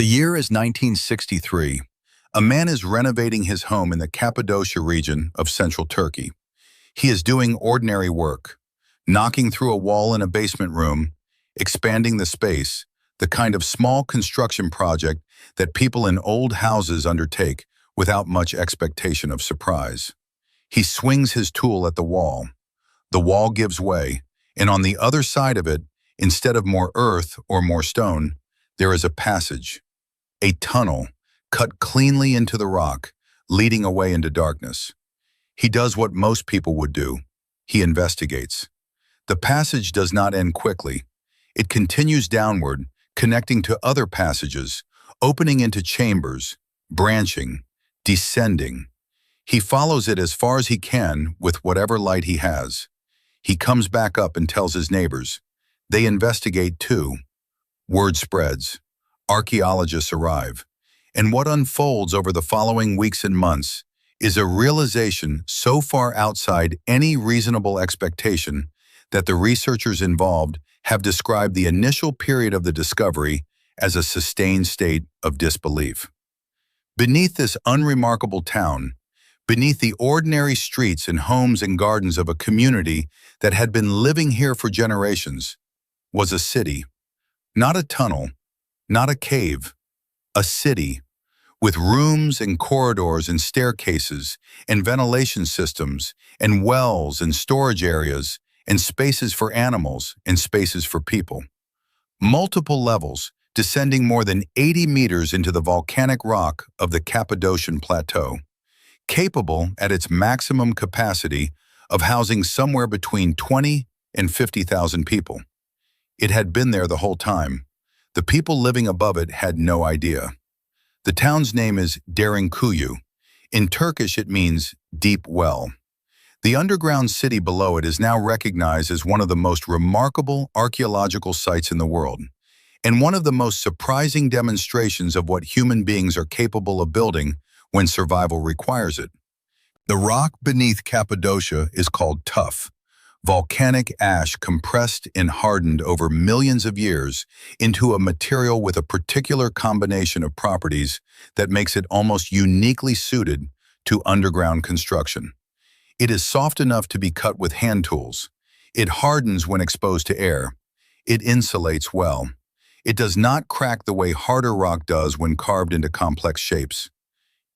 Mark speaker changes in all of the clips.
Speaker 1: The year is 1963. A man is renovating his home in the Cappadocia region of central Turkey. He is doing ordinary work, knocking through a wall in a basement room, expanding the space, the kind of small construction project that people in old houses undertake without much expectation of surprise. He swings his tool at the wall. The wall gives way, and on the other side of it, instead of more earth or more stone, there is a passage, a tunnel cut cleanly into the rock, leading away into darkness. He does what most people would do. He investigates. The passage does not end quickly. It continues downward, connecting to other passages, opening into chambers, branching, descending. He follows it as far as he can with whatever light he has. He comes back up and tells his neighbors. They investigate too. Word spreads. Archaeologists arrive. And what unfolds over the following weeks and months is a realization so far outside any reasonable expectation that the researchers involved have described the initial period of the discovery as a sustained state of disbelief. Beneath this unremarkable town, beneath the ordinary streets and homes and gardens of a community that had been living here for generations, was a city, not a tunnel, not a cave, a city, with rooms and corridors and staircases and ventilation systems and wells and storage areas and spaces for animals and spaces for people. Multiple levels, descending more than 80 meters into the volcanic rock of the Cappadocian Plateau, capable at its maximum capacity of housing somewhere between 20 and 50,000 people. It had been there the whole time. The people living above it had no idea. The town's name is Derinkuyu. In Turkish, it means deep well. The underground city below it is now recognized as one of the most remarkable archaeological sites in the world, and one of the most surprising demonstrations of what human beings are capable of building when survival requires it. The rock beneath Cappadocia is called tuff, volcanic ash compressed and hardened over millions of years into a material with a particular combination of properties that makes it almost uniquely suited to underground construction. It is soft enough to be cut with hand tools. It hardens when exposed to air. It insulates well. It does not crack the way harder rock does when carved into complex shapes.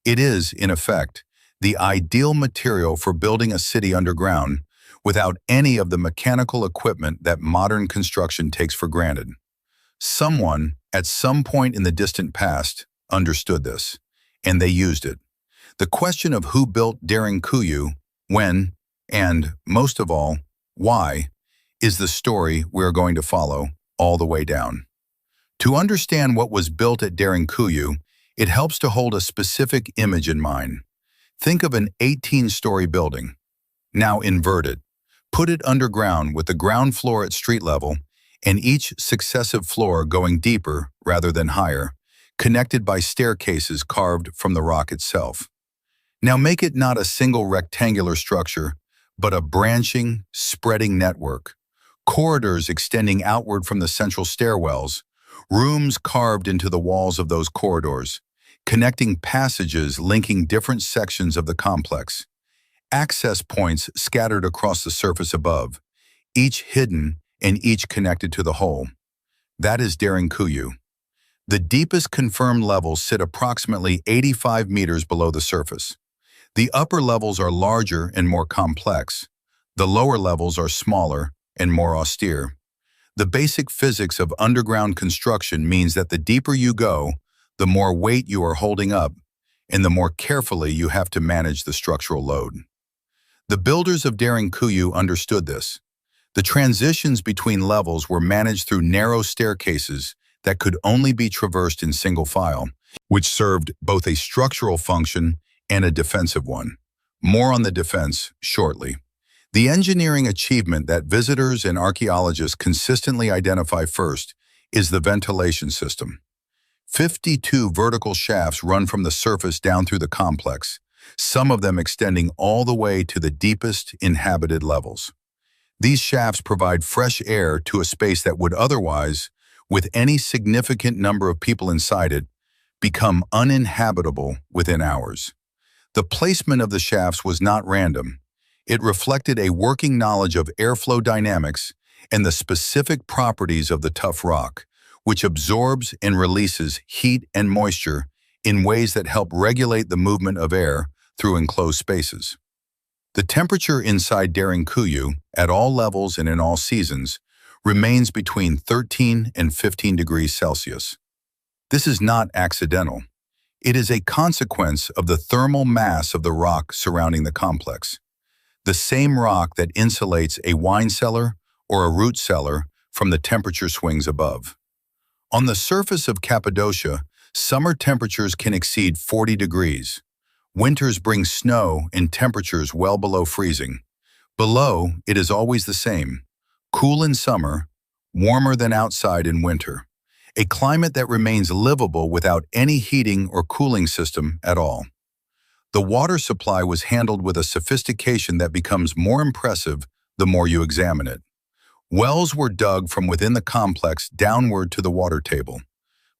Speaker 1: It is, in effect, the ideal material for building a city underground without any of the mechanical equipment that modern construction takes for granted. Someone, at some point in the distant past, understood this, and they used it. The question of who built Derinkuyu, when, and, most of all, why, is the story we're going to follow all the way down. To understand what was built at Derinkuyu, it helps to hold a specific image in mind. Think of an 18-story building. Now invert it. Put it underground with the ground floor at street level and each successive floor going deeper rather than higher, connected by staircases carved from the rock itself. Now make it not a single rectangular structure, but a branching, spreading network. Corridors extending outward from the central stairwells, rooms carved into the walls of those corridors, connecting passages linking different sections of the complex. Access points scattered across the surface above, each hidden and each connected to the whole. That is Derinkuyu. The deepest confirmed levels sit approximately 85 meters below the surface. The upper levels are larger and more complex. The lower levels are smaller and more austere. The basic physics of underground construction means that the deeper you go, the more weight you are holding up, and the more carefully you have to manage the structural load. The builders of Derinkuyu understood this. The transitions between levels were managed through narrow staircases that could only be traversed in single file, which served both a structural function and a defensive one. More on the defense shortly. The engineering achievement that visitors and archaeologists consistently identify first is the ventilation system. 52 vertical shafts run from the surface down through the complex, some of them extending all the way to the deepest inhabited levels. These shafts provide fresh air to a space that would otherwise, with any significant number of people inside it, become uninhabitable within hours. The placement of the shafts was not random. It reflected a working knowledge of airflow dynamics and the specific properties of the tough rock, which absorbs and releases heat and moisture in ways that help regulate the movement of air through enclosed spaces. The temperature inside Derinkuyu, at all levels and in all seasons, remains between 13 and 15 degrees Celsius. This is not accidental. It is a consequence of the thermal mass of the rock surrounding the complex, the same rock that insulates a wine cellar or a root cellar from the temperature swings above. On the surface of Cappadocia, summer temperatures can exceed 40 degrees. Winters bring snow and temperatures well below freezing. Below, it is always the same: cool in summer, warmer than outside in winter. A climate that remains livable without any heating or cooling system at all. The water supply was handled with a sophistication that becomes more impressive the more you examine it. Wells were dug from within the complex downward to the water table.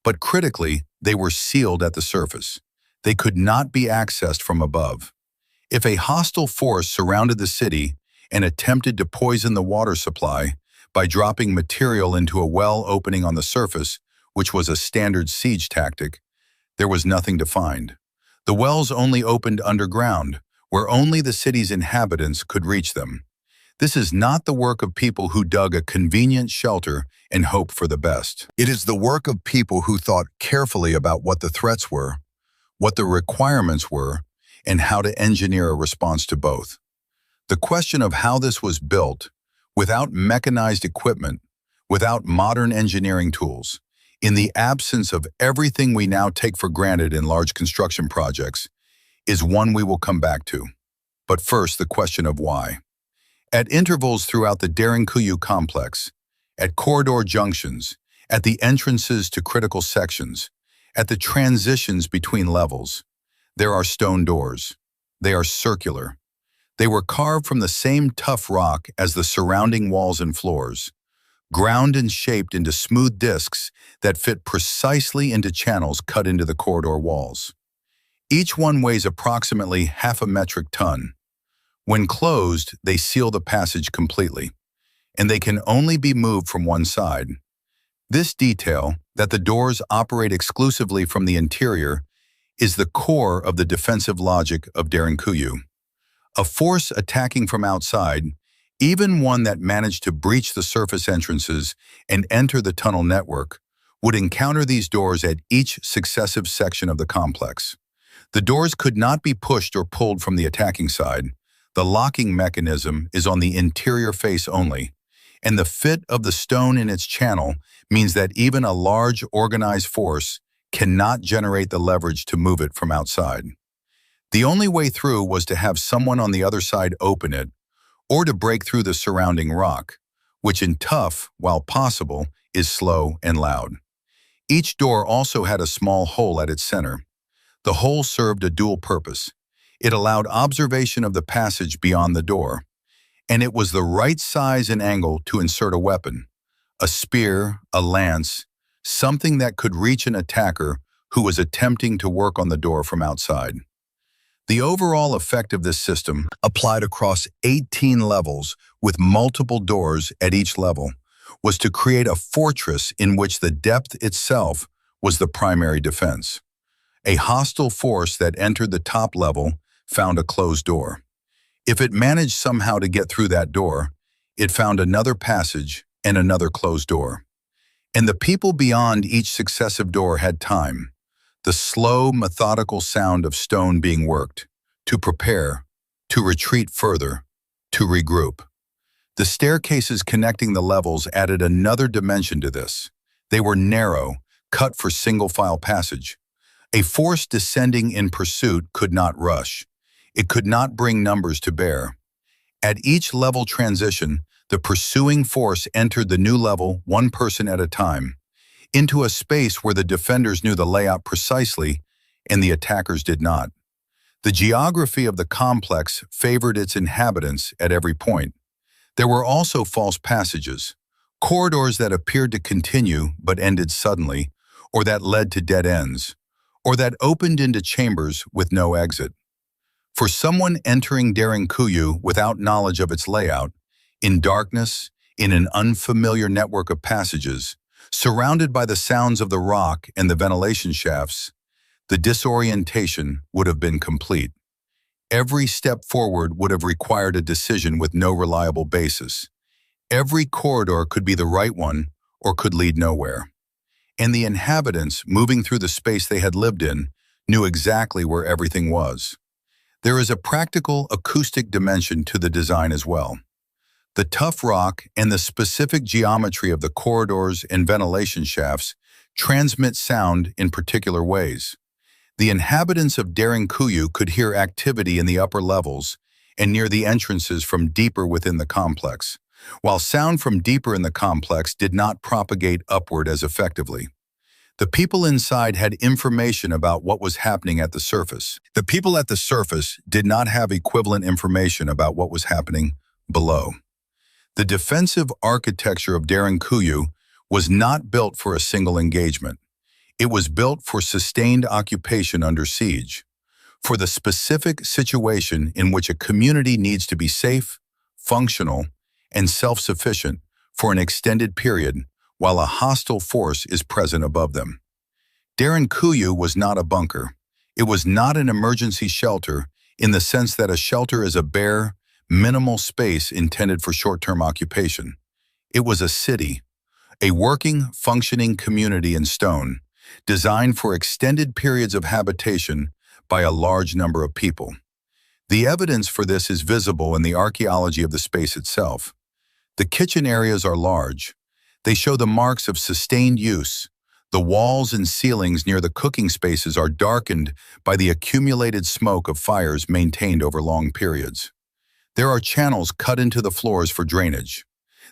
Speaker 1: But critically, they were sealed at the surface. They could not be accessed from above. If a hostile force surrounded the city and attempted to poison the water supply by dropping material into a well opening on the surface, which was a standard siege tactic, there was nothing to find. The wells only opened underground, where only the city's inhabitants could reach them. This is not the work of people who dug a convenient shelter and hoped for the best. It is the work of people who thought carefully about what the threats were, what the requirements were, and how to engineer a response to both. The question of how this was built, without mechanized equipment, without modern engineering tools, in the absence of everything we now take for granted in large construction projects, is one we will come back to. But first, the question of why. At intervals throughout the Derinkuyu complex, at corridor junctions, at the entrances to critical sections, at the transitions between levels, there are stone doors. They are circular. They were carved from the same tough rock as the surrounding walls and floors, ground and shaped into smooth discs that fit precisely into channels cut into the corridor walls. Each one weighs approximately half a metric ton. When closed, they seal the passage completely, and they can only be moved from one side. This detail, that the doors operate exclusively from the interior, is the core of the defensive logic of Derinkuyu. A force attacking from outside, even one that managed to breach the surface entrances and enter the tunnel network, would encounter these doors at each successive section of the complex. The doors could not be pushed or pulled from the attacking side. The locking mechanism is on the interior face only, and the fit of the stone in its channel means that even a large organized force cannot generate the leverage to move it from outside. The only way through was to have someone on the other side open it, or to break through the surrounding rock, which in tough, while possible, is slow and loud. Each door also had a small hole at its center. The hole served a dual purpose. It allowed observation of the passage beyond the door, and it was the right size and angle to insert a weapon, a spear, a lance, something that could reach an attacker who was attempting to work on the door from outside. The overall effect of this system, applied across 18 levels with multiple doors at each level, was to create a fortress in which the depth itself was the primary defense. A hostile force that entered the top level found a closed door. If it managed somehow to get through that door, it found another passage and another closed door. And the people beyond each successive door had time, the slow, methodical sound of stone being worked, to prepare, to retreat further, to regroup. The staircases connecting the levels added another dimension to this. They were narrow, cut for single-file passage. A force descending in pursuit could not rush. It could not bring numbers to bear. At each level transition, the pursuing force entered the new level one person at a time, into a space where the defenders knew the layout precisely and the attackers did not. The geography of the complex favored its inhabitants at every point. There were also false passages, corridors that appeared to continue but ended suddenly, or that led to dead ends, or that opened into chambers with no exit. For someone entering Derinkuyu without knowledge of its layout, in darkness, in an unfamiliar network of passages, surrounded by the sounds of the rock and the ventilation shafts, the disorientation would have been complete. Every step forward would have required a decision with no reliable basis. Every corridor could be the right one or could lead nowhere. And the inhabitants, moving through the space they had lived in, knew exactly where everything was. There is a practical acoustic dimension to the design as well. The tough rock and the specific geometry of the corridors and ventilation shafts transmit sound in particular ways. The inhabitants of Derinkuyu could hear activity in the upper levels and near the entrances from deeper within the complex, while sound from deeper in the complex did not propagate upward as effectively. The people inside had information about what was happening at the surface. The people at the surface did not have equivalent information about what was happening below. The defensive architecture of Derinkuyu was not built for a single engagement. It was built for sustained occupation under siege, for the specific situation in which a community needs to be safe, functional, and self-sufficient for an extended period while a hostile force is present above them. Derinkuyu was not a bunker. It was not an emergency shelter in the sense that a shelter is a bare, minimal space intended for short-term occupation. It was a city, a working, functioning community in stone, designed for extended periods of habitation by a large number of people. The evidence for this is visible in the archaeology of the space itself. The kitchen areas are large. They show the marks of sustained use. The walls and ceilings near the cooking spaces are darkened by the accumulated smoke of fires maintained over long periods. There are channels cut into the floors for drainage.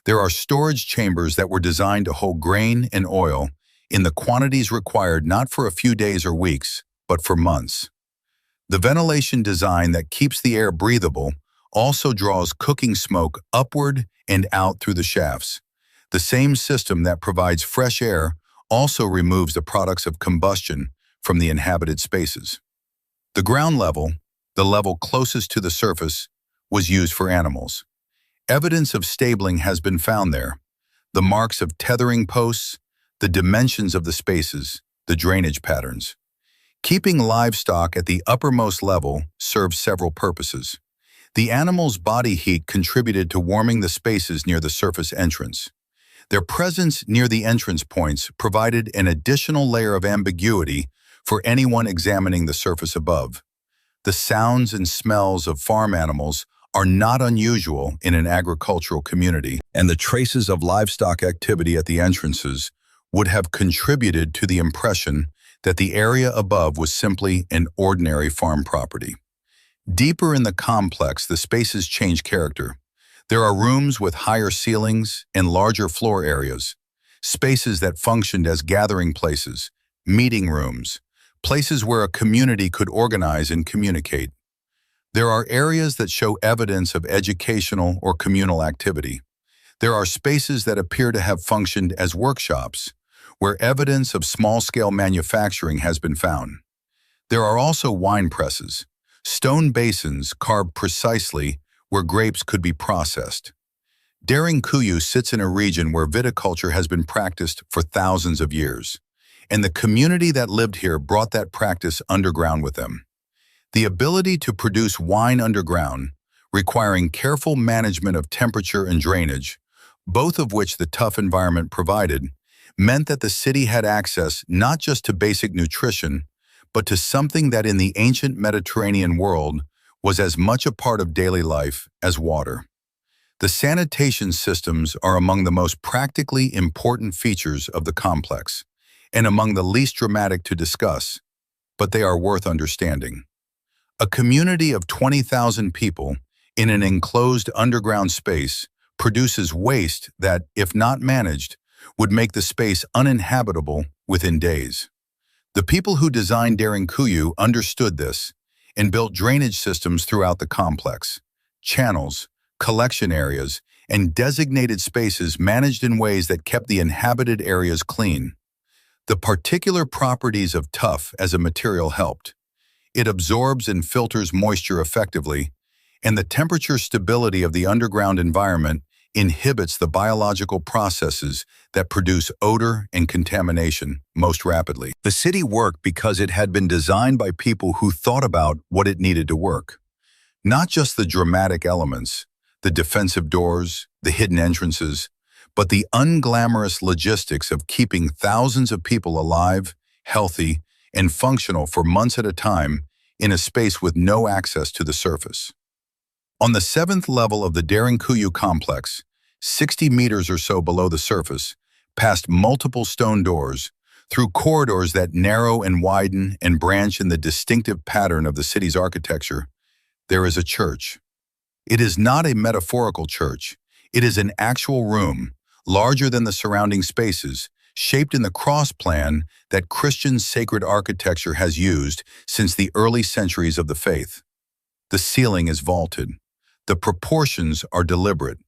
Speaker 1: There are storage chambers that were designed to hold grain and oil in the quantities required not for a few days or weeks, but for months. The ventilation design that keeps the air breathable also draws cooking smoke upward and out through the shafts. The same system that provides fresh air also removes the products of combustion from the inhabited spaces. The ground level, the level closest to the surface, was used for animals. Evidence of stabling has been found there. The marks of tethering posts, the dimensions of the spaces, the drainage patterns. Keeping livestock at the uppermost level served several purposes. The animals' body heat contributed to warming the spaces near the surface entrance. Their presence near the entrance points provided an additional layer of ambiguity for anyone examining the surface above. The sounds and smells of farm animals are not unusual in an agricultural community, and the traces of livestock activity at the entrances would have contributed to the impression that the area above was simply an ordinary farm property. Deeper in the complex, the spaces change character. There are rooms with higher ceilings and larger floor areas, spaces that functioned as gathering places, meeting rooms, places where a community could organize and communicate. There are areas that show evidence of educational or communal activity. There are spaces that appear to have functioned as workshops, where evidence of small-scale manufacturing has been found. There are also wine presses, stone basins carved precisely where grapes could be processed. Derinkuyu sits in a region where viticulture has been practiced for thousands of years, and the community that lived here brought that practice underground with them. The ability to produce wine underground, requiring careful management of temperature and drainage, both of which the tough environment provided, meant that the city had access not just to basic nutrition, but to something that in the ancient Mediterranean world was as much a part of daily life as water. The sanitation systems are among the most practically important features of the complex, and among the least dramatic to discuss, but they are worth understanding. A community of 20,000 people in an enclosed underground space produces waste that, if not managed, would make the space uninhabitable within days. The people who designed Derinkuyu understood this and built drainage systems throughout the complex, channels, collection areas, and designated spaces managed in ways that kept the inhabited areas clean. The particular properties of tuff as a material helped. It absorbs and filters moisture effectively, and the temperature stability of the underground environment inhibits the biological processes that produce odor and contamination most rapidly. The city worked because it had been designed by people who thought about what it needed to work. Not just the dramatic elements, the defensive doors, the hidden entrances, but the unglamorous logistics of keeping thousands of people alive, healthy, and functional for months at a time in a space with no access to the surface. On the 7th level of the Derinkuyu complex, 60 meters or so below the surface, past multiple stone doors, through corridors that narrow and widen and branch in the distinctive pattern of the city's architecture, there is a church. It is not a metaphorical church. It is an actual room, larger than the surrounding spaces, shaped in the cross plan that Christian sacred architecture has used since the early centuries of the faith. The ceiling is vaulted. The proportions are deliberate.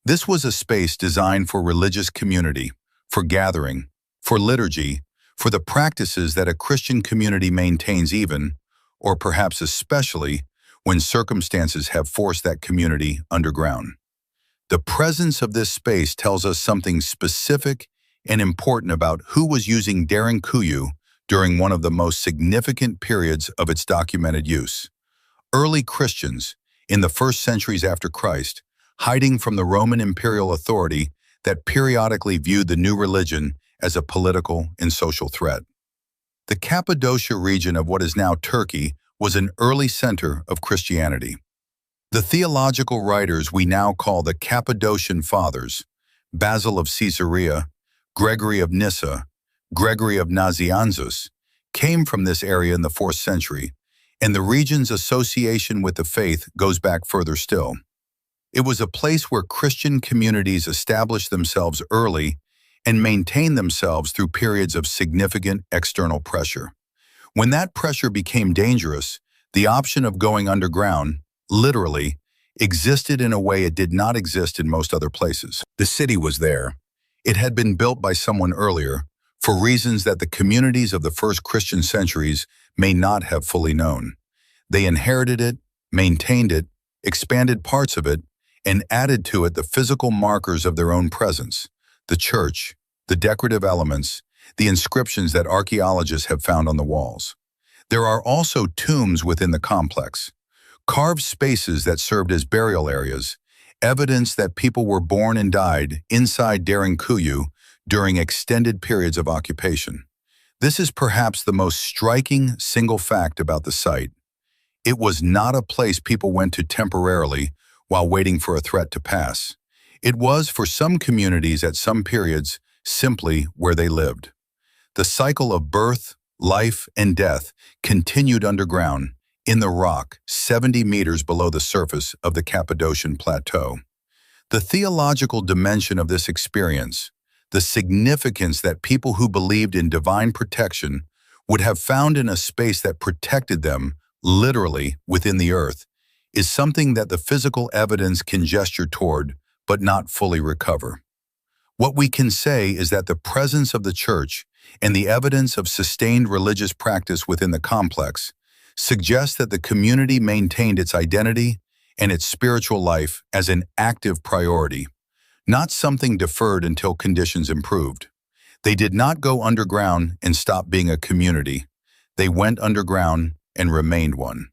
Speaker 1: This was a space designed for religious community, for gathering, for liturgy, for the practices that a Christian community maintains even, or perhaps especially, when circumstances have forced that community underground. The presence of this space tells us something specific and important about who was using Derinkuyu during one of the most significant periods of its documented use. Early Christians, in the first centuries after Christ, hiding from the Roman imperial authority that periodically viewed the new religion as a political and social threat. The Cappadocia region of what is now Turkey was an early center of Christianity. The theological writers we now call the Cappadocian Fathers, Basil of Caesarea, Gregory of Nyssa, Gregory of Nazianzus, came from this area in the 4th century, and the region's association with the faith goes back further still. It was a place where Christian communities established themselves early and maintained themselves through periods of significant external pressure. When that pressure became dangerous, the option of going underground, literally, existed in a way it did not exist in most other places. The city was there. It had been built by someone earlier, for reasons that the communities of the first Christian centuries may not have fully known. They inherited it, maintained it, expanded parts of it, and added to it the physical markers of their own presence, the church, the decorative elements, the inscriptions that archaeologists have found on the walls. There are also tombs within the complex, carved spaces that served as burial areas, evidence that people were born and died inside Derinkuyu during extended periods of occupation. This is perhaps the most striking single fact about the site. It was not a place people went to temporarily while waiting for a threat to pass. It was, for some communities at some periods, simply where they lived. The cycle of birth, life, and death continued underground, in the rock, 70 meters below the surface of the Cappadocian Plateau. The theological dimension of this experience, the significance that people who believed in divine protection would have found in a space that protected them, literally, within the earth, is something that the physical evidence can gesture toward, but not fully recover. What we can say is that the presence of the church and the evidence of sustained religious practice within the complex suggests that the community maintained its identity and its spiritual life as an active priority, not something deferred until conditions improved. They did not go underground and stop being a community. They went underground and remained one.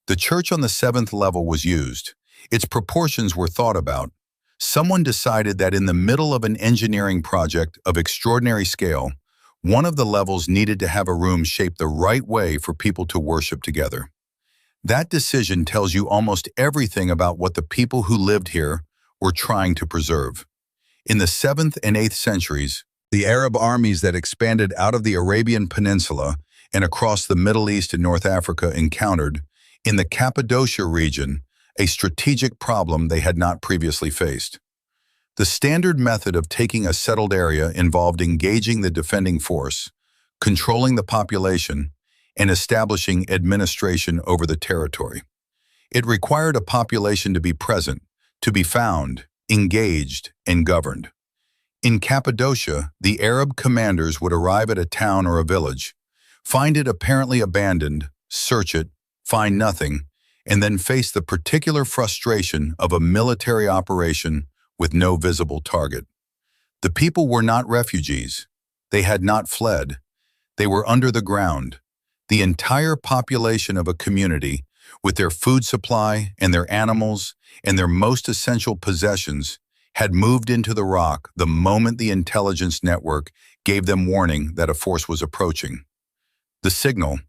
Speaker 1: The church on the 7th level was used. Its proportions were thought about. Someone decided that in the middle of an engineering project of extraordinary scale, one of the levels needed to have a room shaped the right way for people to worship together. That decision tells you almost everything about what the people who lived here were trying to preserve. In the 7th and 8th centuries, the Arab armies that expanded out of the Arabian Peninsula and across the Middle East and North Africa encountered, in the Cappadocia region, a strategic problem they had not previously faced. The standard method of taking a settled area involved engaging the defending force, controlling the population, and establishing administration over the territory. It required a population to be present, to be found, engaged, and governed. In Cappadocia, the Arab commanders would arrive at a town or a village, find it apparently abandoned, search it, find nothing, and then face the particular frustration of a military operation with no visible target. The people were not refugees. They had not fled. They were under the ground. The entire population of a community, with their food supply and their animals and their most essential possessions, had moved into the rock the moment the intelligence network gave them warning that a force was approaching. The signal,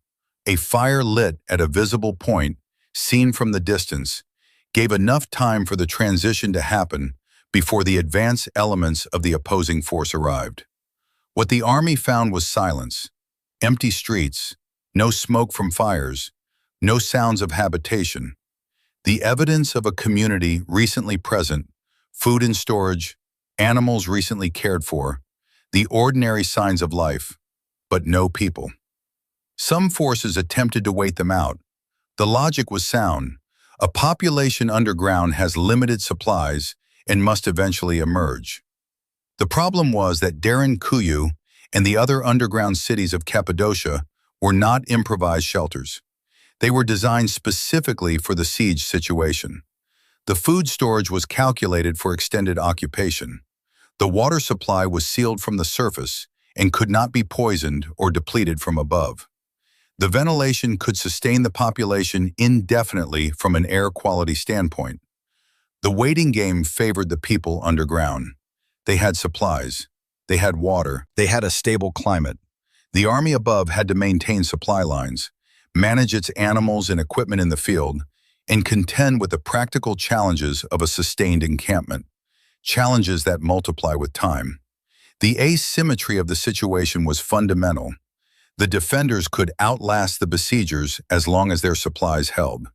Speaker 1: a fire lit at a visible point, seen from the distance, gave enough time for the transition to happen before the advance elements of the opposing force arrived. What the army found was silence, empty streets, no smoke from fires, no sounds of habitation. The evidence of a community recently present, food and storage, animals recently cared for, the ordinary signs of life, but no people. Some forces attempted to wait them out. The logic was sound. A population underground has limited supplies and must eventually emerge. The problem was that Derinkuyu and the other underground cities of Cappadocia were not improvised shelters. They were designed specifically for the siege situation. The food storage was calculated for extended occupation. The water supply was sealed from the surface and could not be poisoned or depleted from above. The ventilation could sustain the population indefinitely from an air quality standpoint. The waiting game favored the people underground. They had supplies. They had water. They had a stable climate. The army above had to maintain supply lines, manage its animals and equipment in the field, and contend with the practical challenges of a sustained encampment, challenges that multiply with time. The asymmetry of the situation was fundamental. The defenders could outlast the besiegers as long as their supplies held.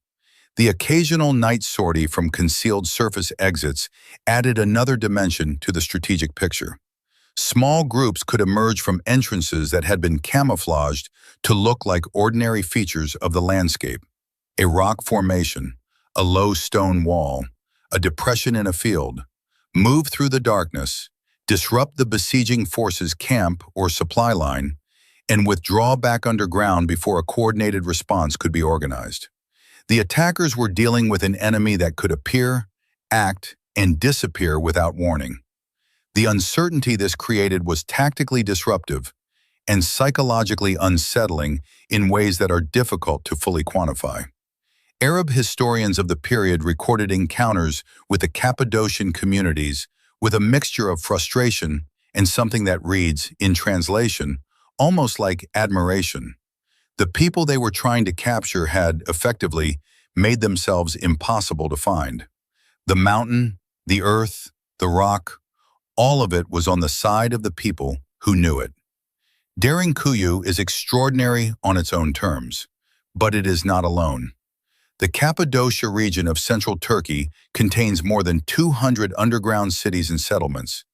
Speaker 1: The occasional night sortie from concealed surface exits added another dimension to the strategic picture. Small groups could emerge from entrances that had been camouflaged to look like ordinary features of the landscape. A rock formation, a low stone wall, a depression in a field. Move through the darkness, disrupt the besieging force's camp or supply line, and withdraw back underground before a coordinated response could be organized. The attackers were dealing with an enemy that could appear, act, and disappear without warning. The uncertainty this created was tactically disruptive and psychologically unsettling in ways that are difficult to fully quantify. Arab historians of the period recorded encounters with the Cappadocian communities with a mixture of frustration and something that reads, in translation, almost like admiration. The people they were trying to capture had, effectively, made themselves impossible to find. The mountain, the earth, the rock, all of it was on the side of the people who knew it. Derinkuyu is extraordinary on its own terms, but it is not alone. The Cappadocia region of central Turkey contains more than 200 underground cities and settlements,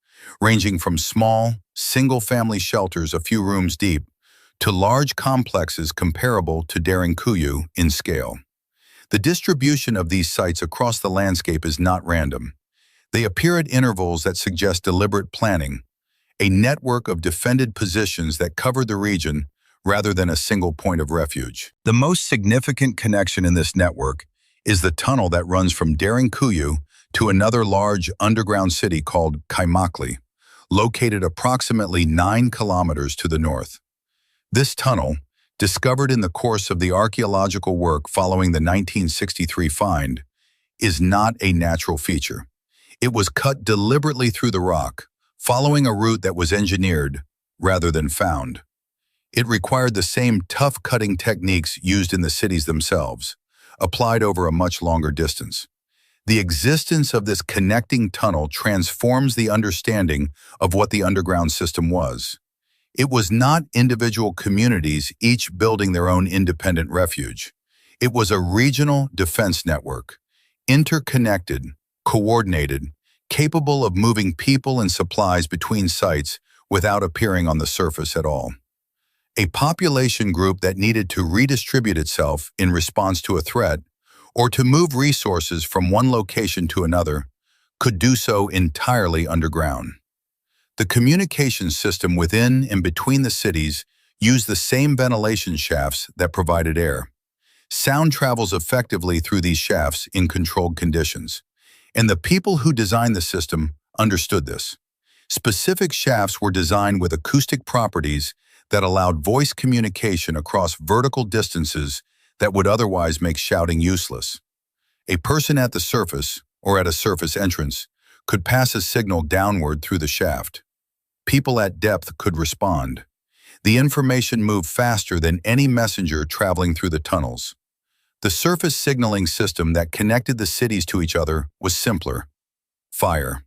Speaker 1: ranging from small, single-family shelters a few rooms deep to large complexes comparable to Derinkuyu in scale. The distribution of these sites across the landscape is not random. They appear at intervals that suggest deliberate planning, a network of defended positions that cover the region rather than a single point of refuge. The most significant connection in this network is the tunnel that runs from Derinkuyu to another large underground city called Kaymakli, located approximately 9 kilometers to the north. This tunnel, discovered in the course of the archaeological work following the 1963 find, is not a natural feature. It was cut deliberately through the rock, following a route that was engineered rather than found. It required the same tough cutting techniques used in the cities themselves, applied over a much longer distance. The existence of this connecting tunnel transforms the understanding of what the underground system was. It was not individual communities each building their own independent refuge. It was a regional defense network, interconnected, coordinated, capable of moving people and supplies between sites without appearing on the surface at all. A population group that needed to redistribute itself in response to a threat or to move resources from one location to another could do so entirely underground. The communication system within and between the cities used the same ventilation shafts that provided air. Sound travels effectively through these shafts in controlled conditions, and the people who designed the system understood this. Specific shafts were designed with acoustic properties that allowed voice communication across vertical distances that would otherwise make shouting useless. A person at the surface, or at a surface entrance, could pass a signal downward through the shaft. People at depth could respond. The information moved faster than any messenger traveling through the tunnels. The surface signaling system that connected the cities to each other was simpler. Fire.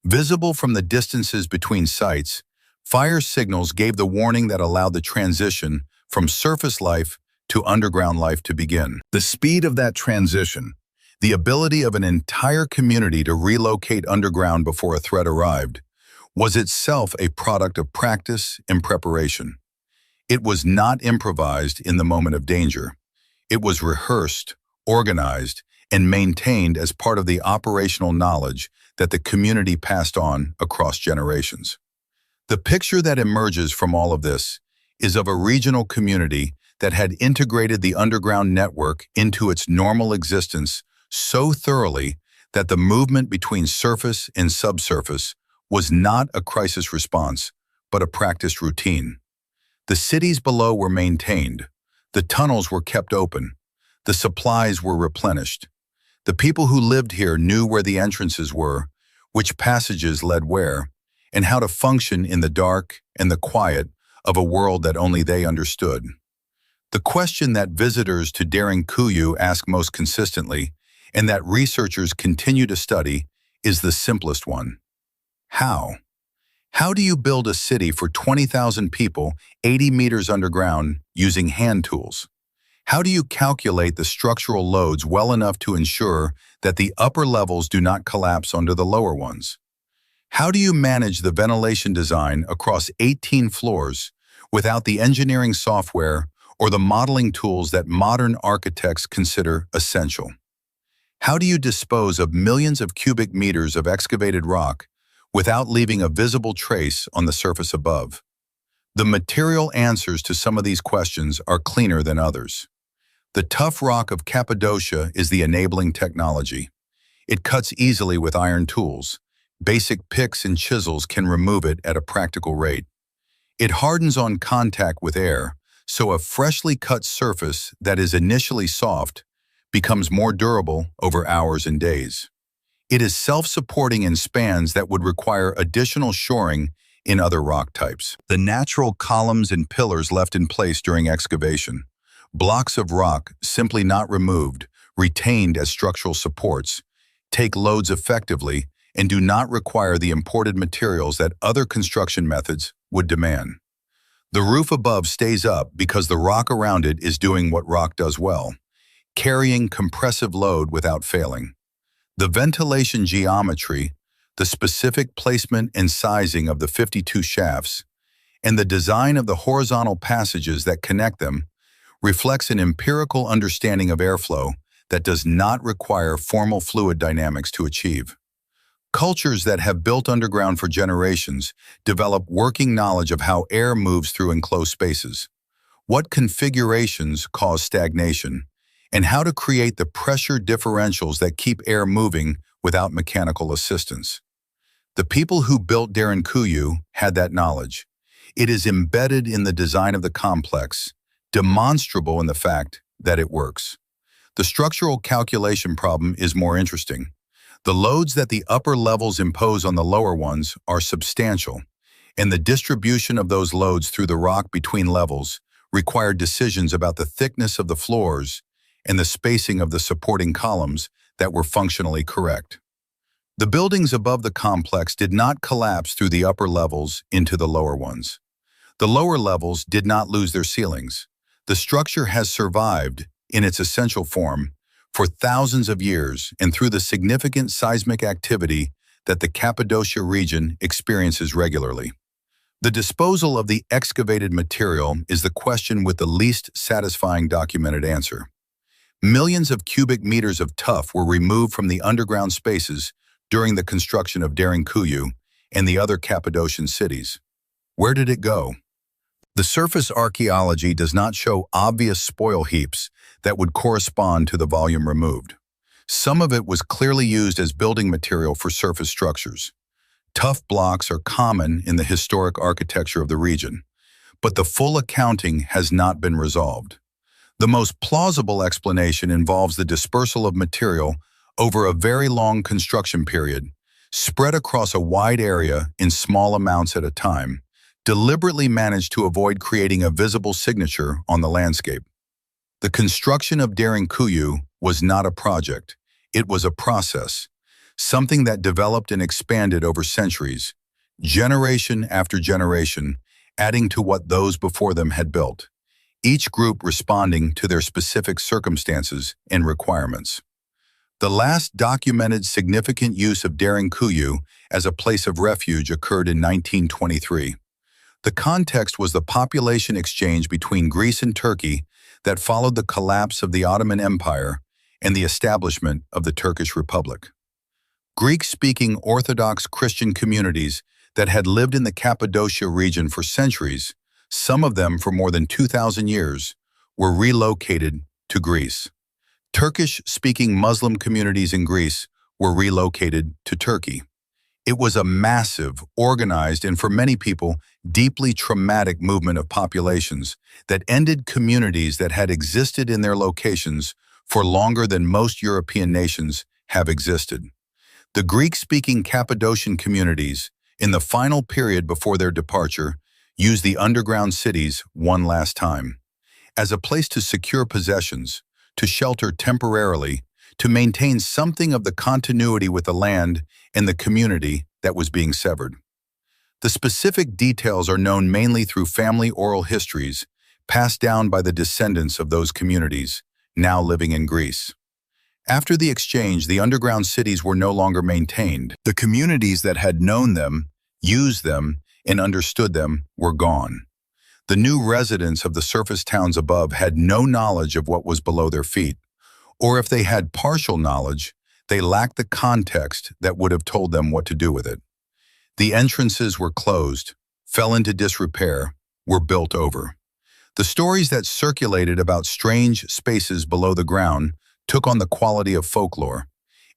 Speaker 1: Visible from the distances between sites, fire signals gave the warning that allowed the transition from surface life to underground life to begin. The speed of that transition, the ability of an entire community to relocate underground before a threat arrived, was itself a product of practice and preparation. It was not improvised in the moment of danger. It was rehearsed, organized, and maintained as part of the operational knowledge that the community passed on across generations. The picture that emerges from all of this is of a regional community that had integrated the underground network into its normal existence so thoroughly that the movement between surface and subsurface was not a crisis response, but a practiced routine. The cities below were maintained. The tunnels were kept open. The supplies were replenished. The people who lived here knew where the entrances were, which passages led where, and how to function in the dark and the quiet of a world that only they understood. The question that visitors to Derinkuyu ask most consistently, and that researchers continue to study, is the simplest one. How? How do you build a city for 20,000 people 80 meters underground using hand tools? How do you calculate the structural loads well enough to ensure that the upper levels do not collapse under the lower ones? How do you manage the ventilation design across 18 floors without the engineering software or the modeling tools that modern architects consider essential? How do you dispose of millions of cubic meters of excavated rock without leaving a visible trace on the surface above? The material answers to some of these questions are cleaner than others. The tough rock of Cappadocia is the enabling technology. It cuts easily with iron tools. Basic picks and chisels can remove it at a practical rate. It hardens on contact with air, so a freshly cut surface that is initially soft becomes more durable over hours and days. It is self-supporting in spans that would require additional shoring in other rock types. The natural columns and pillars left in place during excavation, blocks of rock simply not removed, retained as structural supports, take loads effectively and do not require the imported materials that other construction methods would demand. The roof above stays up because the rock around it is doing what rock does well, carrying compressive load without failing. The ventilation geometry, the specific placement and sizing of the 52 shafts, and the design of the horizontal passages that connect them reflects an empirical understanding of airflow that does not require formal fluid dynamics to achieve. Cultures that have built underground for generations develop working knowledge of how air moves through enclosed spaces, what configurations cause stagnation, and how to create the pressure differentials that keep air moving without mechanical assistance. The people who built Derinkuyu had that knowledge. It is embedded in the design of the complex, demonstrable in the fact that it works. The structural calculation problem is more interesting. The loads that the upper levels impose on the lower ones are substantial, and the distribution of those loads through the rock between levels required decisions about the thickness of the floors and the spacing of the supporting columns that were functionally correct. The buildings above the complex did not collapse through the upper levels into the lower ones. The lower levels did not lose their ceilings. The structure has survived, in its essential form, for thousands of years and through the significant seismic activity that the Cappadocia region experiences regularly. The disposal of the excavated material is the question with the least satisfying documented answer. Millions of cubic meters of tuff were removed from the underground spaces during the construction of Derinkuyu, and the other Cappadocian cities. Where did it go? The surface archaeology does not show obvious spoil heaps that would correspond to the volume removed. Some of it was clearly used as building material for surface structures. Tough blocks are common in the historic architecture of the region, but the full accounting has not been resolved. The most plausible explanation involves the dispersal of material over a very long construction period, spread across a wide area in small amounts at a time, deliberately managed to avoid creating a visible signature on the landscape. The construction of Derinkuyu was not a project, it was a process, something that developed and expanded over centuries, generation after generation, adding to what those before them had built, each group responding to their specific circumstances and requirements. The last documented significant use of Derinkuyu as a place of refuge occurred in 1923. The context was the population exchange between Greece and Turkey that followed the collapse of the Ottoman Empire and the establishment of the Turkish Republic. Greek-speaking Orthodox Christian communities that had lived in the Cappadocia region for centuries, some of them for more than 2,000 years, were relocated to Greece. Turkish-speaking Muslim communities in Greece were relocated to Turkey. It was a massive, organized, and for many people, deeply traumatic movement of populations that ended communities that had existed in their locations for longer than most European nations have existed. The Greek-speaking Cappadocian communities, in the final period before their departure, used the underground cities one last time, as a place to secure possessions, to shelter temporarily, to maintain something of the continuity with the land and the community that was being severed. The specific details are known mainly through family oral histories passed down by the descendants of those communities, now living in Greece. After the exchange, the underground cities were no longer maintained. The communities that had known them, used them, and understood them were gone. The new residents of the surface towns above had no knowledge of what was below their feet, or if they had partial knowledge, they lacked the context that would have told them what to do with it. The entrances were closed, fell into disrepair, were built over. The stories that circulated about strange spaces below the ground took on the quality of folklore,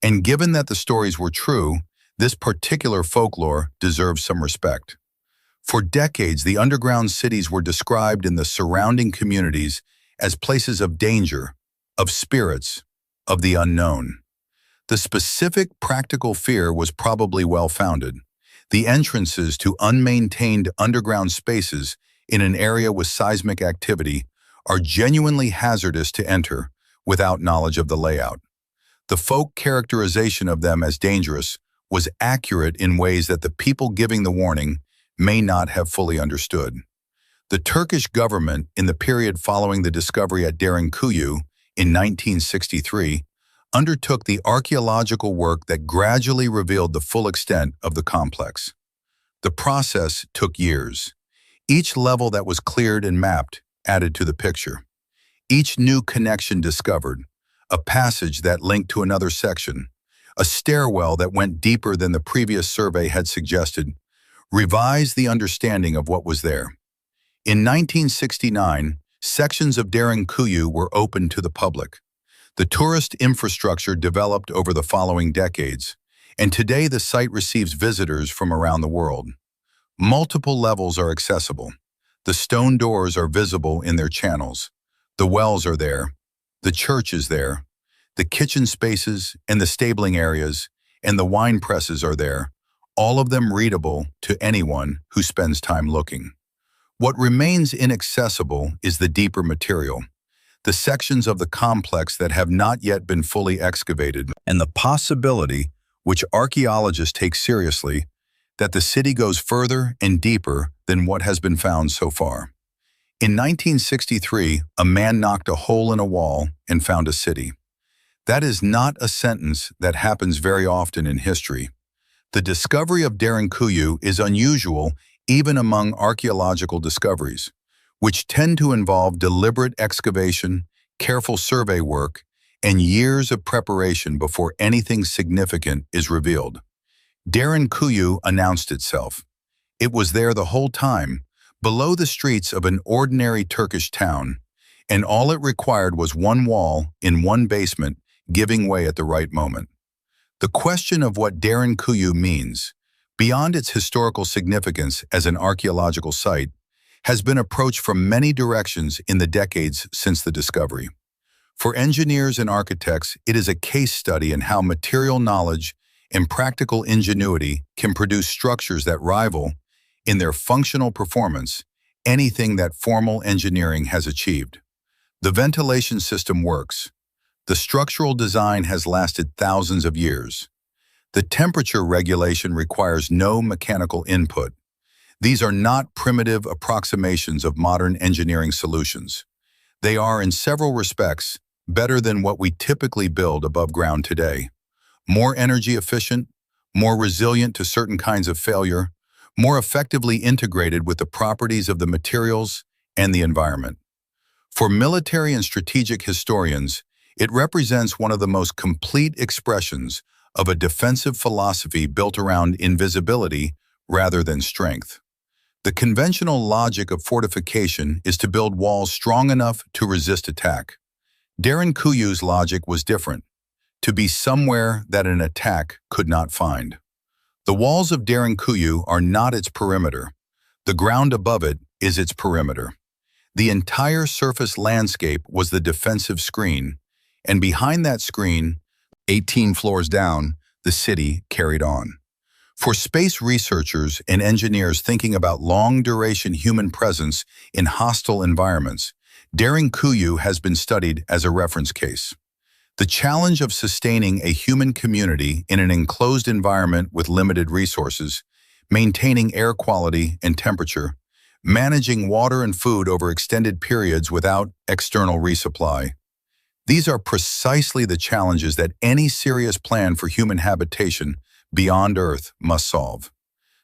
Speaker 1: and given that the stories were true, this particular folklore deserves some respect. For decades, the underground cities were described in the surrounding communities as places of danger, of spirits, of the unknown. The specific practical fear was probably well-founded. The entrances to unmaintained underground spaces in an area with seismic activity are genuinely hazardous to enter without knowledge of the layout. The folk characterization of them as dangerous was accurate in ways that the people giving the warning may not have fully understood. The Turkish government, in the period following the discovery at Derinkuyu in 1963, undertook the archaeological work that gradually revealed the full extent of the complex. The process took years. Each level that was cleared and mapped added to the picture. Each new connection discovered, a passage that linked to another section, a stairwell that went deeper than the previous survey had suggested, revised the understanding of what was there. In 1969, sections of Derinkuyu were opened to the public. The tourist infrastructure developed over the following decades, and today the site receives visitors from around the world. Multiple levels are accessible. The stone doors are visible in their channels. The wells are there. The church is there. The kitchen spaces and the stabling areas and the wine presses are there, all of them readable to anyone who spends time looking. What remains inaccessible is the deeper material, the sections of the complex that have not yet been fully excavated, and the possibility, which archaeologists take seriously, that the city goes further and deeper than what has been found so far. In 1963, a man knocked a hole in a wall and found a city. That is not a sentence that happens very often in history. The discovery of Derinkuyu is unusual even among archaeological discoveries, which tend to involve deliberate excavation, careful survey work, and years of preparation before anything significant is revealed. Derinkuyu announced itself. It was there the whole time, below the streets of an ordinary Turkish town, and all it required was one wall in one basement giving way at the right moment. The question of what Derinkuyu means, beyond its historical significance as an archaeological site, has been approached from many directions in the decades since the discovery. For engineers and architects, it is a case study in how material knowledge and practical ingenuity can produce structures that rival, in their functional performance, anything that formal engineering has achieved. The ventilation system works. The structural design has lasted thousands of years. The temperature regulation requires no mechanical input. These are not primitive approximations of modern engineering solutions. They are, in several respects, better than what we typically build above ground today. More energy efficient, more resilient to certain kinds of failure, more effectively integrated with the properties of the materials and the environment. For military and strategic historians, it represents one of the most complete expressions of a defensive philosophy built around invisibility rather than strength. The conventional logic of fortification is to build walls strong enough to resist attack. Derinkuyu's logic was different, to be somewhere that an attack could not find. The walls of Derinkuyu are not its perimeter. The ground above it is its perimeter. The entire surface landscape was the defensive screen, and behind that screen, 18 floors down, the city carried on. For space researchers and engineers thinking about long-duration human presence in hostile environments, Derinkuyu has been studied as a reference case. The challenge of sustaining a human community in an enclosed environment with limited resources, maintaining air quality and temperature, managing water and food over extended periods without external resupply. These are precisely the challenges that any serious plan for human habitation beyond Earth must solve.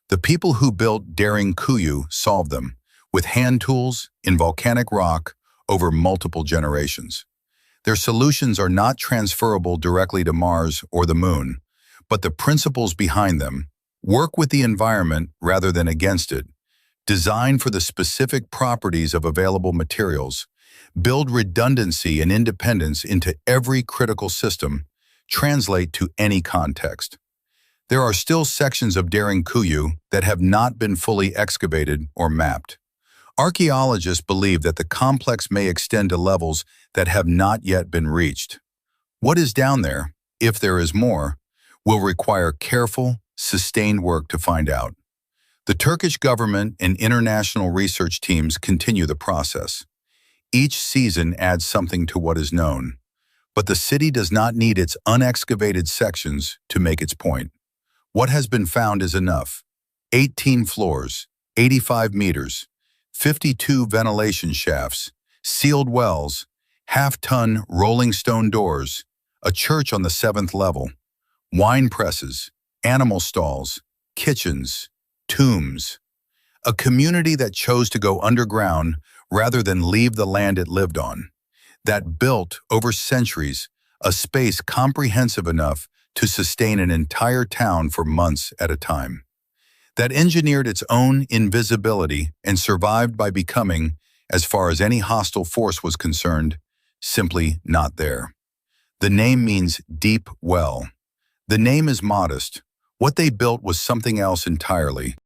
Speaker 1: The people who built Derinkuyu solved them, with hand tools in volcanic rock over multiple generations. Their solutions are not transferable directly to Mars or the Moon, but the principles behind them work with the environment rather than against it, design for the specific properties of available materials, build redundancy and independence into every critical system, translate to any context. There are still sections of Derinkuyu that have not been fully excavated or mapped. Archaeologists believe that the complex may extend to levels that have not yet been reached. What is down there, if there is more, will require careful, sustained work to find out. The Turkish government and international research teams continue the process. Each season adds something to what is known, but the city does not need its unexcavated sections to make its point. What has been found is enough. 18 floors, 85 meters, 52 ventilation shafts, sealed wells, half-ton rolling stone doors, a church on the 7th level, wine presses, animal stalls, kitchens, tombs. A community that chose to go underground rather than leave the land it lived on, that built, over centuries, a space comprehensive enough to sustain an entire town for months at a time, that engineered its own invisibility and survived by becoming, as far as any hostile force was concerned, simply not there. The name means deep well. The name is modest. What they built was something else entirely.